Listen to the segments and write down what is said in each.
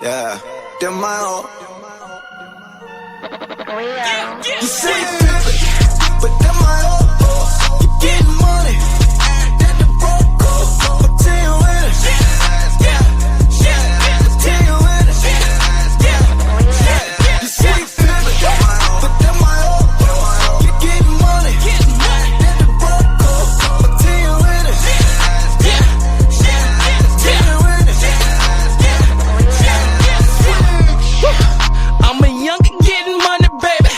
Yeah, them my own. You say you pimpin', but them my own. You getting money, that the broke cool. But tell you when it, tell you when it, you say you pimpin', but them my own. You getting money, that the broke cool. But tell you when it, tell you when it. I'm a youngin' getting money, baby.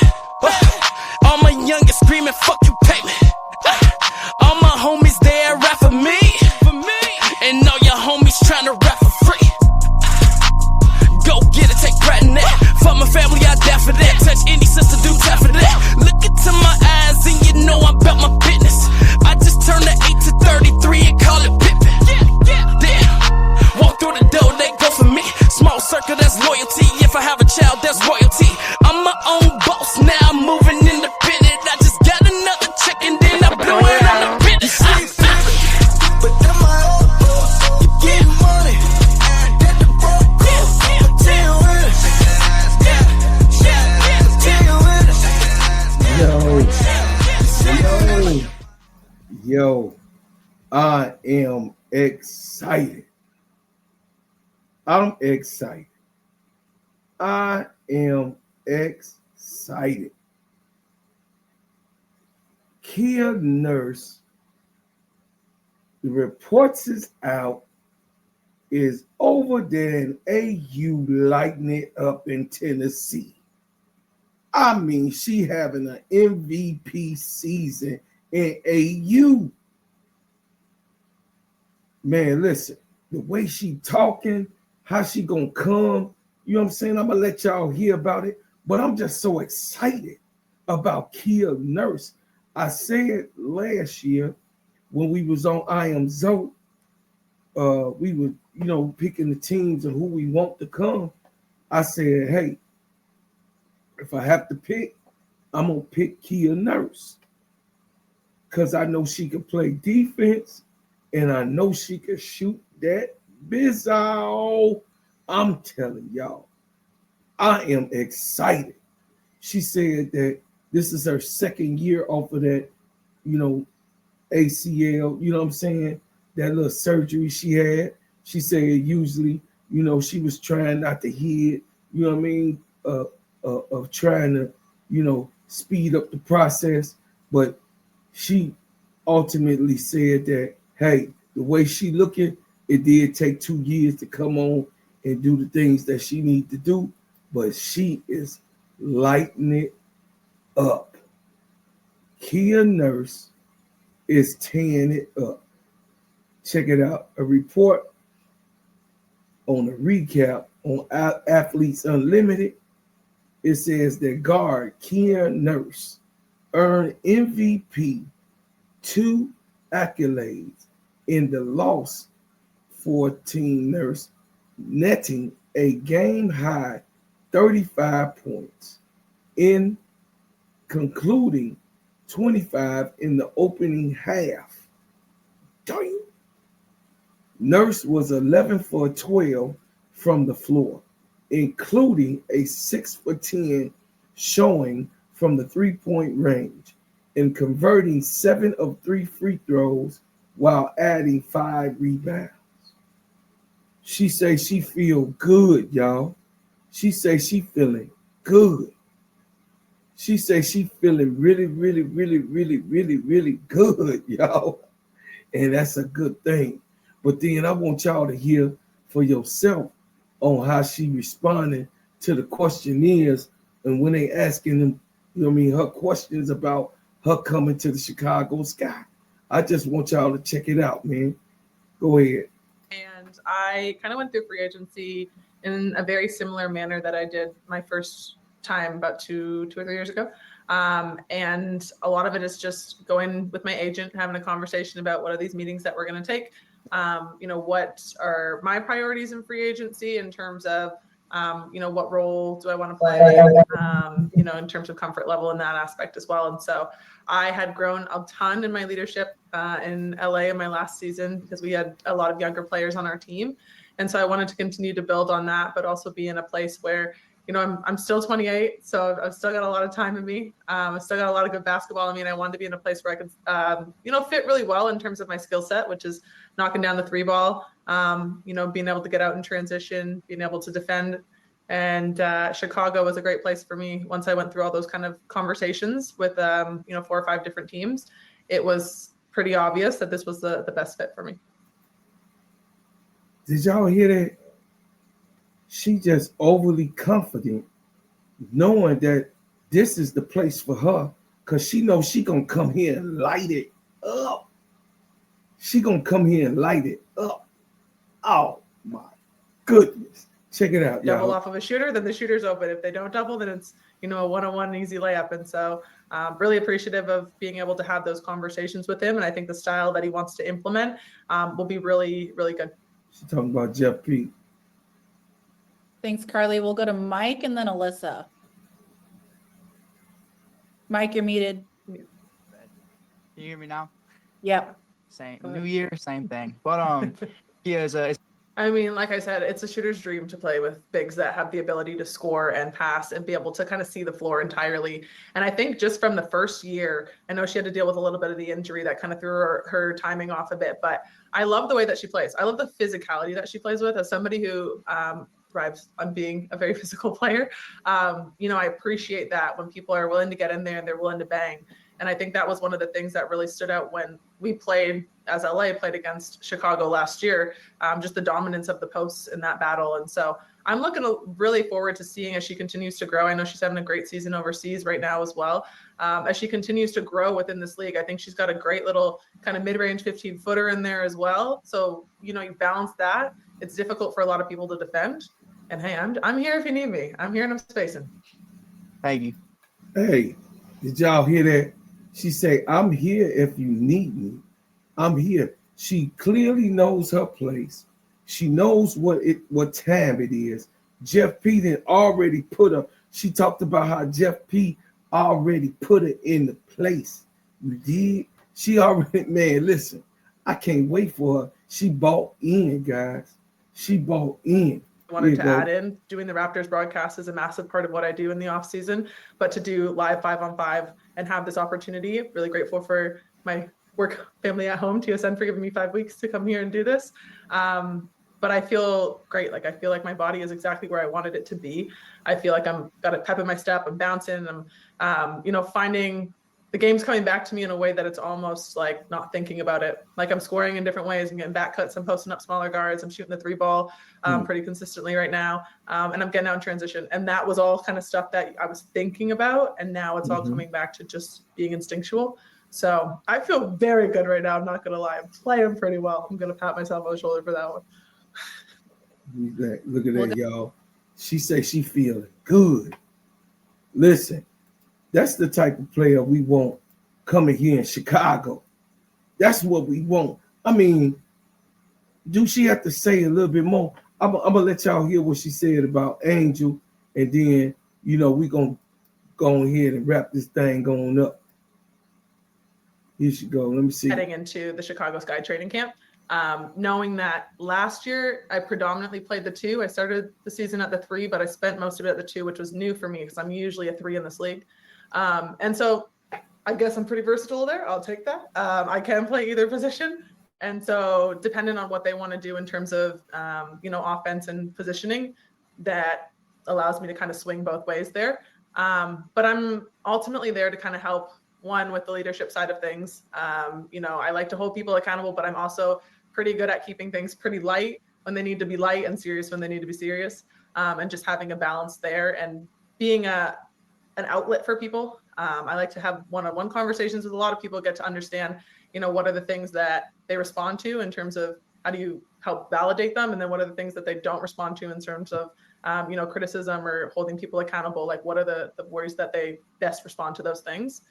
All my youngins screaming, fuck you, pay me. All my homies there rap for me. And all your homies tryna rap for free. Go get it, take pride in that. Fuck my family, I die for that. Touch any sister, do time for that. Look into my eyes and you know I'm about my business. I just turned the 8 to 33 and call it pippin'. Damn, walk through the door, they go for me. Small circle, that's loyalty. If I have a child, that's royalty. I'm my own boss, now I'm moving independent. I just got another check and then I blew it on the business. But them my own. You getting money, that the broke cool. But tell you when it, tell you when it. Yo, I am excited. I'm excited. I am excited. Kia Nurse, the reports is out, is over there in AU lighting it up in Tennessee. I mean, she having an MVP season in AU. Man, listen, the way she talking, how she gonna come, you know what I'm saying? I'm gonna let y'all hear about it, but I'm just so excited about Kia Nurse. I said last year when we was on I Am Zoe, we were, picking the teams and who we want to come. I said, hey, if I have to pick, I'm gonna pick Kia Nurse because I know she can play defense and I know she can shoot that bizarre. I'm telling y'all, I am excited. She said that this is her second year off of that, ACL, you know what I'm saying? That little surgery she had. She said usually, she was trying not to hit, you know what I mean? Of trying to, speed up the process. But she ultimately said that, hey, the way she looking, it did take 2 years to come on and do the things that she need to do, but she is lighting it up. Kia Nurse is tearing it up. Check it out. A report on a recap on Athletes Unlimited. It says that guard Kia Nurse earned MVP, 2 accolades in the loss for Team Nurse, netting a game-high 35 points, in concluding 25 in the opening half. Damn. Nurse was 11 for 12 from the floor, including a 6 for 10 showing from the three-point range and converting 7 of 3 free throws while adding 5 rebounds. She say she feel good, y'all. She say she feeling good. She say she feeling really, really, really, really, really, really good, y'all. And that's a good thing. But then I want y'all to hear for yourself on how she responded to the questionnaires and when they asking them, her questions about her coming to the Chicago Sky. I just want y'all to check it out, man. Go ahead. And I kind of went through free agency in a very similar manner that I did my first time about two or 3 years ago. And a lot of it is just going with my agent, having a conversation about what are these meetings that we're going to take. What are my priorities in free agency in terms of, what role do I want to play, in terms of comfort level in that aspect as well. And so I had grown a ton in my leadership in LA in my last season because we had a lot of younger players on our team. And so I wanted to continue to build on that, but also be in a place where, you know, I'm still 28, so I've still got a lot of time in me. I've still got a lot of good basketball in me, and I wanted to be in a place where I could, you know, fit really well in terms of my skill set, which is knocking down the three ball, you know, being able to get out in transition, being able to defend. And Chicago was a great place for me once I went through all those kind of conversations with, you know, 4 or 5 different teams. It was pretty obvious that this was the best fit for me. Did y'all hear that? She just overly confident, knowing that this is the place for her, because she knows she gonna come here and light it up. She gonna come here and light it up. Oh my goodness. Check it out, Double y'all. off of a shooter, then the shooter's open. If they don't double, then it's, you know, a one-on-one easy layup. And so really appreciative of being able to have those conversations with him. And I think the style that he wants to implement will be really, really good. She's talking about Jeff P. Thanks, Carly. We'll go to Mike and then Alyssa. Mike, you're muted. Can you hear me now? Yep. Same new year, same thing. But yeah, it's I mean, like I said, it's a shooter's dream to play with bigs that have the ability to score and pass and be able to kind of see the floor entirely. And I think just from the first year, I know she had to deal with a little bit of the injury that kind of threw her timing off a bit, but I love the way that she plays. I love the physicality that she plays with. As somebody who thrives on being a very physical player, you know, I appreciate that when people are willing to get in there and they're willing to bang. And I think that was one of the things that really stood out when we played, as LA played against Chicago last year, just the dominance of the posts in that battle. And so I'm looking really forward to seeing as she continues to grow. I know she's having a great season overseas right now as well. As she continues to grow within this league, I think she's got a great little kind of mid-range 15-footer in there as well. So, you know, you balance that. It's difficult for a lot of people to defend. And hey, I'm here if you need me. I'm here and I'm spacing. thank you. Hey, did y'all hear that? She say, I'm here if you need me. I'm here. She clearly knows her place. She knows what time it is. Jeff P did already put her. She talked about how Jeff P already put her in the place. You did? She already, man, listen, I can't wait for her. She bought in, guys. She bought in. Wanted to add in, doing the Raptors broadcast is a massive part of what I do in the off season, but to do live 5-on-5 and have this opportunity, really grateful for my work family at home, TSN, for giving me 5 weeks to come here and do this. But I feel great. Like, I feel like my body is exactly where I wanted it to be. I feel like I'm got a pep in my step. I'm bouncing. I'm, you know, finding the game's coming back to me in a way that it's almost like not thinking about it. Like, I'm scoring in different ways. I'm getting back cuts. I'm posting up smaller guards. I'm shooting the 3-ball pretty consistently right now. And I'm getting out in transition. And that was all kind of stuff that I was thinking about. And now it's all coming back to just being instinctual. So I feel very good right now. I'm not going to lie. I'm playing pretty well. I'm going to pat myself on the shoulder for that one. Look at that, y'all. She say she feeling good. Listen, that's the type of player we want coming here in Chicago. That's what we want. I mean, do she have to say a little bit more? I'm gonna let y'all hear what she said about Angel, and then, you know, we gonna go ahead and wrap this thing going up. Here she go. Let me see. Heading into the Chicago Sky training camp, knowing that last year I predominantly played the 2. I started the season at the 3, but I spent most of it at the 2, which was new for me because I'm usually a 3 in this league. And so I guess I'm pretty versatile there. I'll take that. I can play either position. And so depending on what they want to do in terms of, you know, offense and positioning, that allows me to kind of swing both ways there. But I'm ultimately there to kind of help, one, with the leadership side of things. You know, I like to hold people accountable, but I'm also pretty good at keeping things pretty light when they need to be light and serious when they need to be serious. And just having a balance there and being an outlet for people. I like to have one-on-one conversations with a lot of people, get to understand, you know, what are the things that they respond to in terms of how do you help validate them? And then what are the things that they don't respond to in terms of, you know, criticism or holding people accountable? Like, what are the ways that they best respond to those things?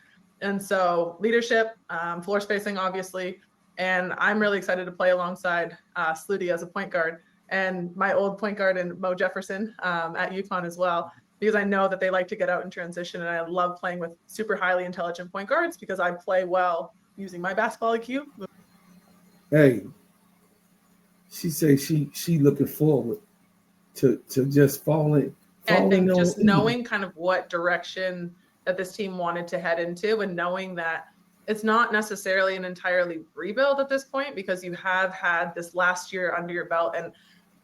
And so leadership, floor spacing, obviously. And I'm really excited to play alongside Sluty as a point guard and my old point guard and Mo Jefferson at UConn as well, because I know that they like to get out in transition. And I love playing with super highly intelligent point guards because I play well using my basketball IQ. Hey, she say she looking forward to just falling I think on just in. knowing kind of what direction that this team wanted to head into, and knowing that it's not necessarily an entirely rebuild at this point, because you have had this last year under your belt. And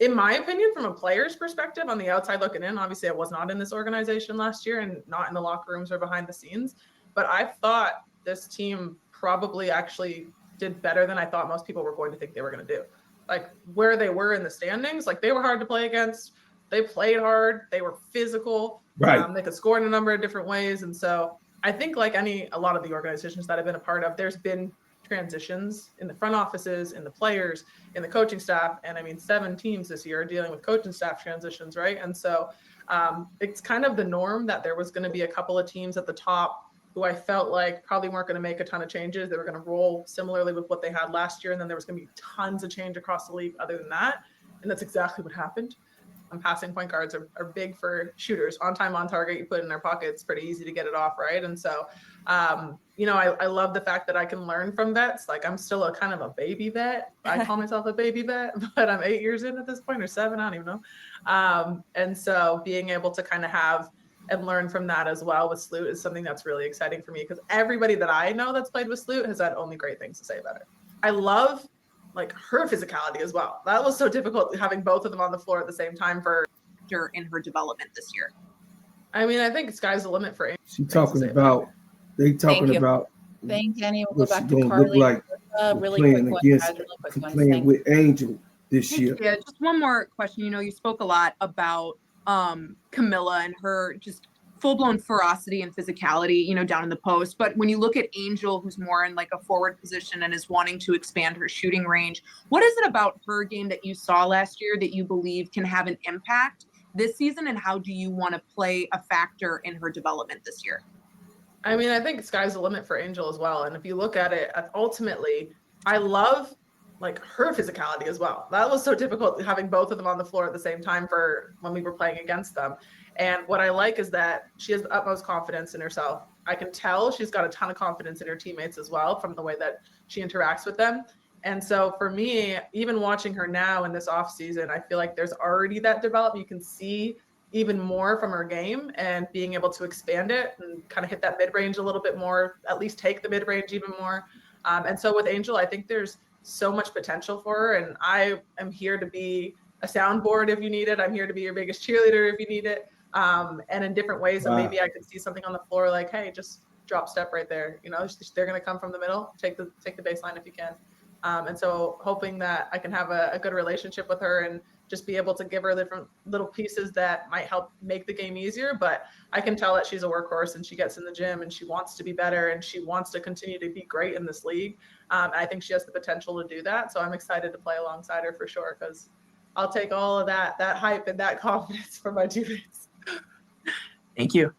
in my opinion, from a player's perspective, on the outside looking in, obviously I was not in this organization last year and not in the locker rooms or behind the scenes, but I thought this team probably actually did better than I thought most people were going to think they were going to do. Like where they were in the standings, like they were hard to play against. They played hard. They were physical. Right. They could score in a number of different ways. And so I think like a lot of the organizations that I've been a part of, there's been transitions in the front offices, in the players, in the coaching staff. And I mean, 7 teams this year are dealing with coaching staff transitions, right? And so it's kind of the norm that there was going to be a couple of teams at the top who I felt like probably weren't going to make a ton of changes. They were going to roll similarly with what they had last year. And then there was going to be tons of change across the league other than that. And that's exactly what happened. Passing point guards are big for shooters. On time, on target, you put it in their pockets, pretty easy to get it off, right? And so, I love the fact that I can learn from vets. Like I'm still a kind of a baby vet. I call myself a baby vet, but I'm 8 years in at this point, or 7, I don't even know. And so being able to kind of have and learn from that as well with Sloot is something that's really exciting for me, because everybody that I know that's played with Sloot has had only great things to say about it. I love like her physicality as well. That was so difficult having both of them on the floor at the same time for her in her development this year. I mean, I think sky's the limit for Amy. They talking about Thank Annie. We'll what go back she to gonna look Carly. like Really playing quick against one, guys, really quick ones. playing Thank with Angel this Hey, year. Kia, just one more question. You spoke a lot about Camilla and her just full-blown ferocity and physicality, down in the post. But when you look at Angel, who's more in like a forward position and is wanting to expand her shooting range, what is it about her game that you saw last year that you believe can have an impact this season? And how do you want to play a factor in her development this year? I mean, I think sky's the limit for Angel as well. And if you look at it, ultimately, I love like her physicality as well. That was so difficult having both of them on the floor at the same time for when we were playing against them. And what I like is that she has the utmost confidence in herself. I can tell she's got a ton of confidence in her teammates as well from the way that she interacts with them. And so for me, even watching her now in this off season, I feel like there's already that development. You can see even more from her game and being able to expand it and kind of hit that mid-range a little bit more, at least take the mid-range even more. And so with Angel, I think there's so much potential for her. And I am here to be a soundboard if you need it. I'm here to be your biggest cheerleader if you need it. And in different ways, Wow. and maybe I could see something on the floor like, hey, just drop step right there. They're going to come from the middle, take the baseline if you can. And so hoping that I can have a good relationship with her and just be able to give her different little pieces that might help make the game easier. But I can tell that she's a workhorse and she gets in the gym and she wants to be better and she wants to continue to be great in this league. I think she has the potential to do that. So I'm excited to play alongside her for sure, because I'll take all of that hype and that confidence for my teammates. Thank you.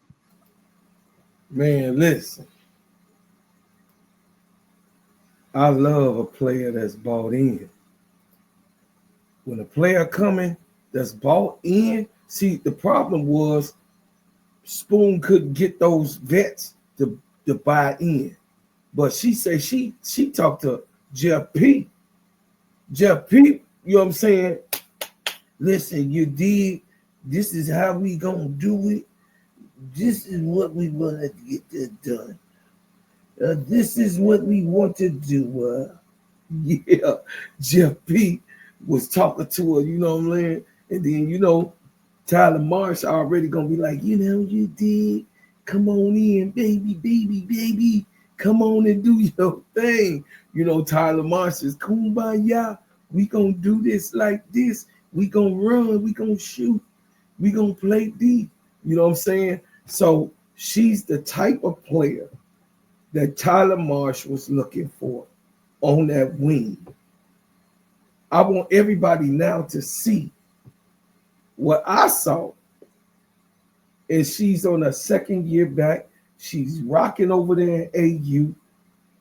Man, listen. I love a player that's bought in. When a player coming that's bought in, see, the problem was Spoon couldn't get those vets to buy in. But she said she talked to Jeff P. Jeff P, you know what I'm saying? Listen, you dig? This is how we gonna do it. This is what we want to get this done. This is what we want to do. Yeah, Jeff P was talking to her, you know what I'm saying? And then, Tyler Marsh already going to be like, you dig? Come on in, baby. Come on and do your thing. Tyler Marsh is kumbaya. We going to do this like this. We going to run. We going to shoot. We going to play deep. You know what I'm saying? So she's the type of player that Tyler Marsh was looking for on that wing. I want everybody now to see what I saw. And she's on her second year back. She's rocking over there in AU.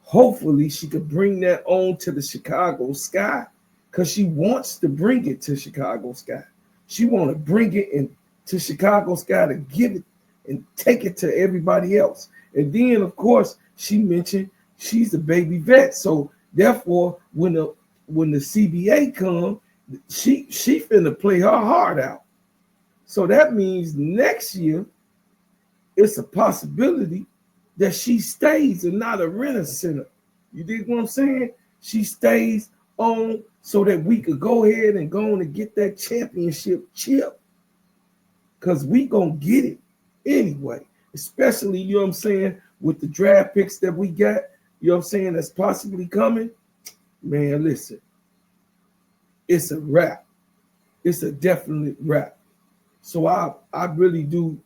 Hopefully she could bring that on to the Chicago Sky, because she wants to bring it to Chicago Sky. She want to bring it into Chicago Sky to give it and take it to everybody else. And then, of course, she mentioned she's a baby vet. So therefore, when the CBA come, she finna play her heart out. So that means next year it's a possibility that she stays and not a renter center. You dig what I'm saying? She stays on so that we could go ahead and go on and get that championship chip. Because we gonna get it anyway. Especially, you know what I'm saying, with the draft picks that we got, you know what I'm saying, that's possibly coming. Man, listen, it's a wrap. It's a definite wrap. So I really do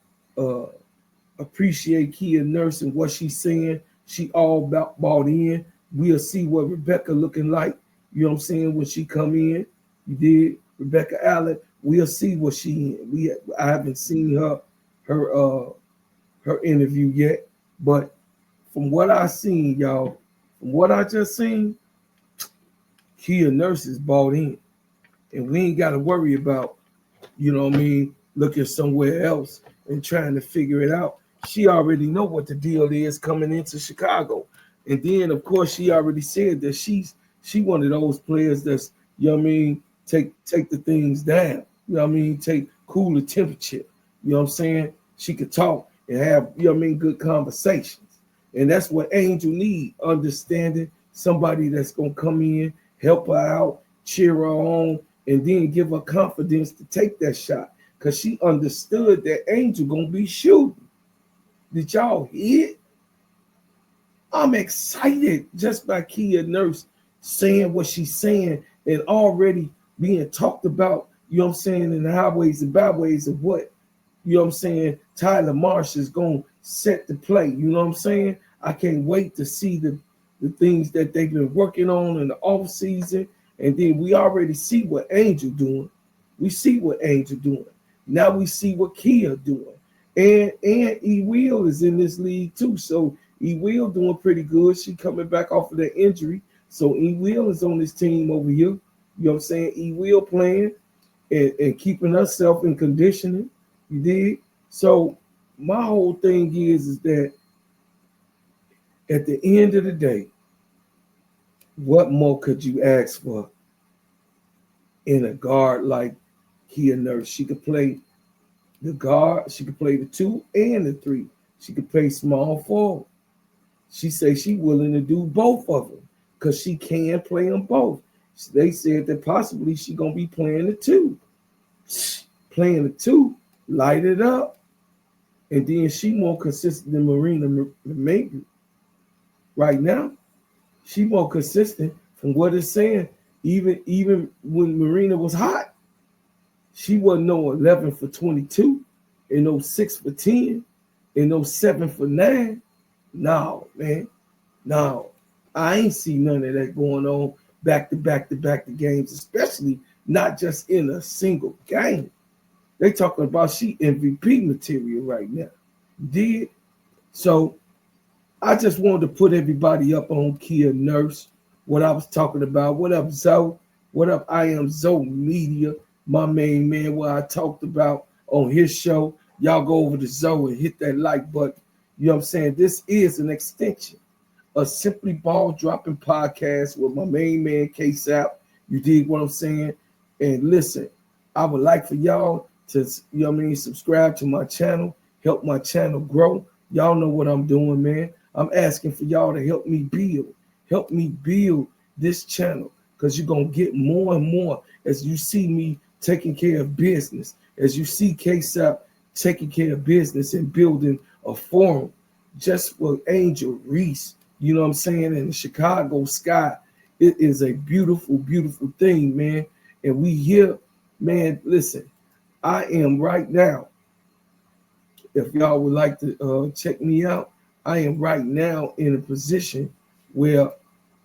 appreciate Kia Nurse and what she's saying. She all about bought in. We'll see what Rebecca looking like, you know what I'm saying, when she come in. You did, Rebecca Allen. We'll see what she in. I haven't seen her interview yet, but from what I seen, y'all, from what I just seen, Kia Nurse is bought in, and we ain't got to worry about, you know what I mean, looking somewhere else and trying to figure it out. She already know what the deal is coming into Chicago, and then of course she already said that she one of those players that's, you know what I mean, take the things down. You know what I mean? Take cooler temperature. You know what I'm saying? She could talk and have, you know what I mean, good conversations. And that's what Angel need, understanding somebody that's going to come in, help her out, cheer her on, and then give her confidence to take that shot. Because she understood that Angel going to be shooting. Did y'all hear it? I'm excited just by Kia Nurse saying what she's saying and already being talked about, you know what I'm saying, in the highways and byways of what, you know what I'm saying, Tyler Marsh is going to set the play. You know what I'm saying? I can't wait to see the things that they've been working on in the off season. And then we already see what Angel doing. We see what Angel doing. Now we see what Kia doing. And E. Will is in this league too. So E. Will doing pretty good. She coming back off of that injury. So E. Will is on this team over here. You know what I'm saying? E. Will playing and keeping herself in conditioning. You did. So my whole thing is that at the end of the day, what more could you ask for in a guard like Kia Nurse? She could play the guard, she could play the 2 and the 3. She could play small forward. She says she willing to do both of them because she can play them both. They said that possibly she gonna be playing the 2. Playing the 2, light it up. And then she more consistent than Marina maybe. Right now, she more consistent from what it's saying. Even when Marina was hot, she wasn't no 11 for 22 and no 6 for 10 and no 7 for 9. No, man. No. I ain't see none of that going on back to back games, especially not just in a single game. They talking about she MVP material right now. Did so I just wanted to put everybody up on Kia Nurse, what I was talking about. What up, Zoe? What up, I Am Zoe Media, my main man, what I talked about on his show. Y'all go over to Zoe and hit that like button. You know what I'm saying? This is an extension of Simply Ball Dropping Podcast with my main man, K-Sap. You dig what I'm saying? And listen, I would like for y'all to, you know what I mean, subscribe to my channel, help my channel grow. Y'all know what I'm doing, man. I'm asking for y'all to help me build this channel, because you're going to get more and more as you see me taking care of business, as you see K-Sap taking care of business and building a forum just for Angel Reese, you know what I'm saying, in the Chicago sky. It is a beautiful, beautiful thing, man. And we here, man, listen, I am right now, if y'all would like to check me out, I am right now in a position where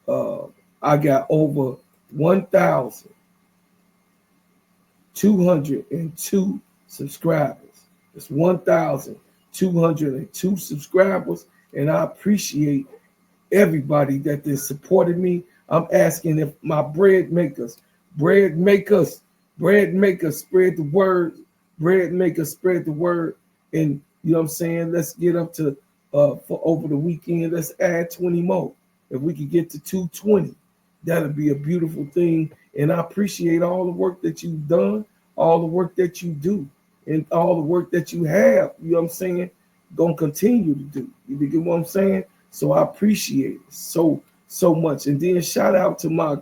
I got over 1,202 subscribers. It's 1,202 subscribers, and I appreciate everybody that they supported me. I'm asking if my bread makers, spread the word, spread the word, and you know what I'm saying, let's get up to for over the weekend, let's add 20 more. If we could get to 220, That'll be a beautiful thing. And I appreciate all the work that you've done, all the work that you do, and all the work that you have, you know what I'm saying, gonna continue to do. You get what I'm saying? So I appreciate it so much. And then shout out to my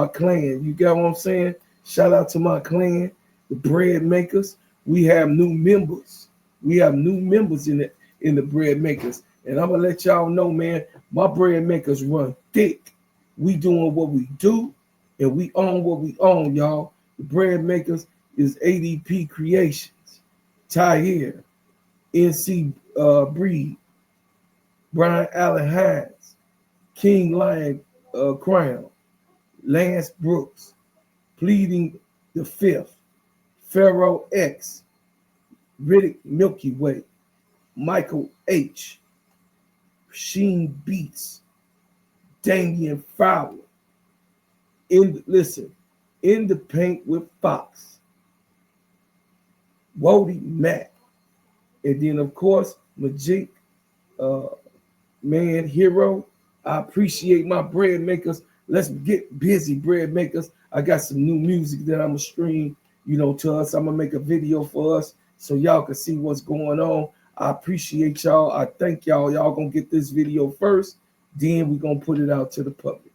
clan. You get what I'm saying? Shout out to my clan, the bread makers. We have new members. We have new members in the bread makers. And I'm gonna let y'all know, man, my bread makers run thick. We doing what we do, and we own what we own, y'all. The bread makers is ADP Creations, Tahir, NC Breed, Brian Allen Hines, King Lion Crown, Lance Brooks, Pleading the Fifth, Pharaoh X, Riddick Milky Way, Michael H, Sheen Beats, Damian Fowler. In the paint with Fox, Wody Mack, and then of course Majik, man, Hero. I appreciate my bread makers. Let's get busy, bread makers. I got some new music that I'm gonna stream, to us. I'm gonna make a video for us so y'all can see what's going on. I appreciate y'all. I thank y'all. Y'all gonna get this video first, then we're gonna put it out to the public.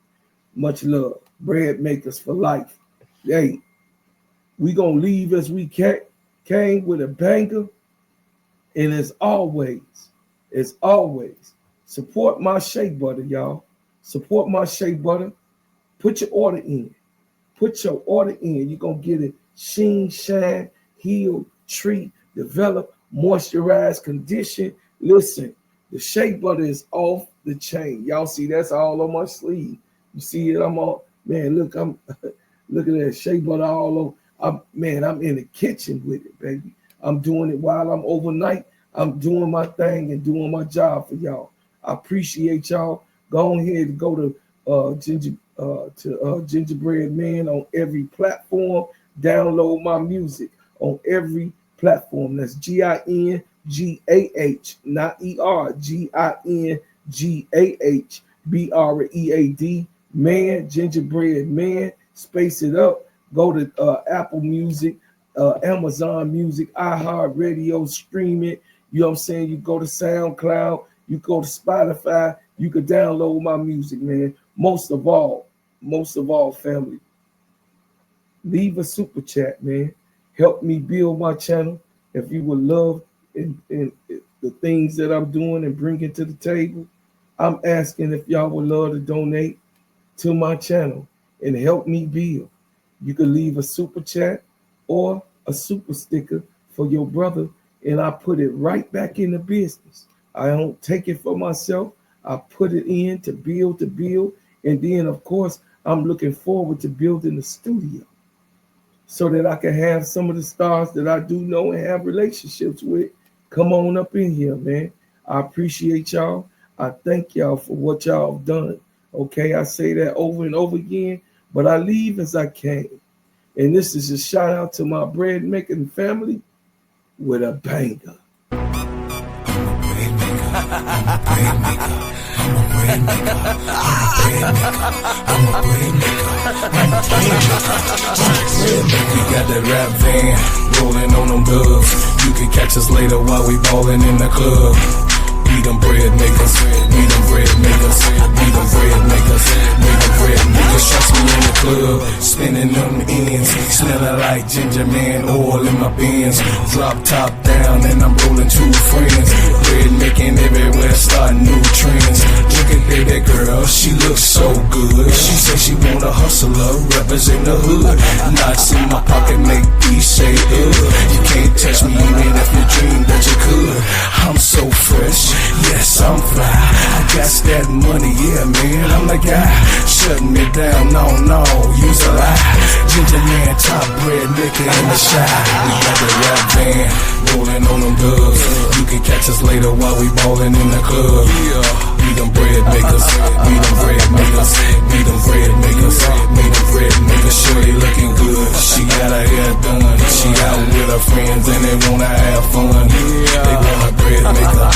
Much love. Bread makers for life. Hey, we gonna leave as we came with a banger. And as always, support my shea butter, y'all. Support my shea butter. Put your order in. You're gonna get it sheen, shine, heal, treat, develop, moisturize, condition. Listen, the shea butter is off the chain. Y'all see that's all on my sleeve. You see it? I'm all, man, look, I'm look at that shea butter all over. I'm in the kitchen with it, baby. I'm doing it while I'm overnight. I'm doing my thing and doing my job for y'all. I appreciate y'all. Go ahead and go to Gingerbread Man on every platform. Download my music on every platform. That's GINGAH, not ER. GINGAH BREAD. Man, Gingerbread Man. Space it up. Go to Apple Music, Amazon Music, iHeartRadio, stream it. You know what I'm saying? You go to SoundCloud, you go to Spotify, you can download my music, man. Most of all, family, leave a super chat, man. Help me build my channel. If you would love and the things that I'm doing and bringing to the table, I'm asking if y'all would love to donate to my channel and help me build. You can leave a super chat or a super sticker for your brother, and I put it right back in the business. I don't take it for myself. I put it in to build. And then, of course, I'm looking forward to building the studio so that I can have some of the stars that I do know and have relationships with come on up in here, man. I appreciate y'all. I thank y'all for what y'all have done. Okay, I say that over and over again, but I leave as I came. And this is a shout out to my bread making family with a banger. We got that rap van rolling on them dubs. You can catch us later while we ballin' in the club. We them bread makers, we them bread makers, we them bread makers, we them bread makers. Trust me in the club, spinning them ends, smelling like ginger man oil in my bins. Drop top down and I'm rolling two friends. Bread making everywhere, starting new trends. Look at baby girl, she looks so good. She said she want a hustler, represent the hood. Knots in my pocket make these say You can't touch me even if you dream that you could. I'm so fresh. Yes, I'm fly. I got that money, yeah, man. I'm the guy. Shutting me down, no, use a lie. Ginger man, top bread maker in the shy. We got the rap band rolling on them dubs. You can catch us later while we ballin' in the club. We them bread makers, we them bread makers, we them bread makers, we them bread makers. Shorty looking good. She got her hair done. She out with her friends and they wanna have fun. They want a bread maker.